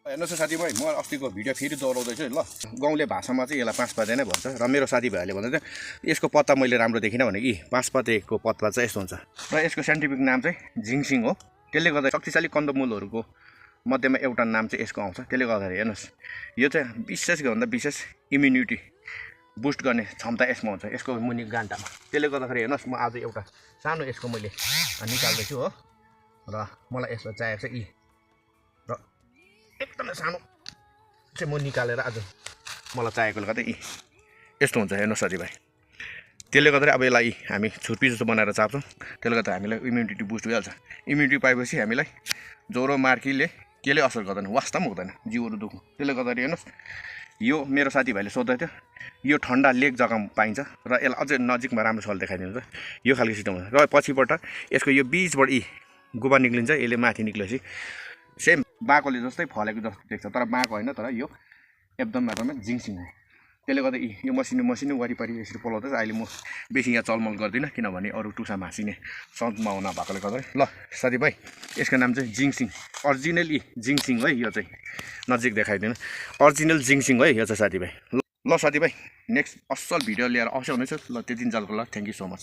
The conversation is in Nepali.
हेर्नुहोस् साथीभाइ म अस्तिको भिडियो फेरि दोहोऱ्याउँदैछु ल गाउँले भाषामा चाहिँ यसलाई पाँचपाते नै भन्छ र मेरो साथीभाइहरूले भन्दा चाहिँ यसको पत्ता मैले राम्रो देखिनँ भने कि पाँचपातेको पत्ता चाहिँ यस्तो हुन्छ र यसको साइन्टिफिक नाम चाहिँ झिङसिङ हो। त्यसले गर्दा शक्तिशाली कन्दमूलहरूको मध्येमा एउटा नाम चाहिँ यसको आउँछ। त्यसले गर्दाखेरि हेर्नुहोस् यो चाहिँ विशेषभन्दा विशेष इम्युनिटी बुस्ट गर्ने क्षमता यसमा हुन्छ, यसको मुनि गान्टामा। त्यसले गर्दाखेरि हेर्नुहोस् म आज एउटा सानो यसको मैले निकाल्दैछु हो र मलाई यसमा चाहिएको चाहिँ र एकदमै सानो चाहिँ म निकालेर आज मलाई चाहिएकोले गर्दा यस्तो हुन्छ। हेर्नुहोस् साथीभाइ, त्यसले गर्दा अब यसलाई हामी छुर्पी जस्तो बनाएर चाप्छौँ। त्यसले गर्दा हामीलाई इम्युनिटी बुस्ट भइहाल्छ। इम्युनिटी पाएपछि हामीलाई ज्वरो मार्कीले केले असर गर्दैन, वास्ता पनि हुँदैन जिउहरू दुख्नु। त्यसले गर्दाखेरि हेर्नुहोस् यो मेरो साथीभाइले सोध्दै थियो यो ठन्डा लेक जग्गामा पाइन्छ र यसलाई अझै नजिकमा राम्रोसँगले देखाइदिन्छ यो खालको सिस्टम हुन्छ। र पछिबाट यसको यो बीचबाट गुबा निक्लिन्छ, यसले माथि निक्लेपछि सेम बाँकोले जस्तै फलेको जस्तो देख्छ, तर बाँको होइन, तर यो एकदम मात्रामा झिङसिङ हो। त्यसले गर्दा यो मसिनो वरिपरि यसरी पलाउँदैछ। अहिले म बेसी यहाँ चलमल गर्दिनँ किनभने अरू टुसा भाँसिने सन्तमा हुन भएकोले गर्दा। ल साथीभाइ, यसको नाम चाहिँ झिङसिङ, अरिजिनल झिङसिङ है। यो चाहिँ नजिक देखाइदिनु, अरिजिनल झिङसिङ है यो चाहिँ साथीभाइ। ल साथीभाइ, नेक्स्ट असल भिडियो लिएर अवश्य हुनेछु। ल त्यति जालको ल, थ्याङ्क यू सो मच।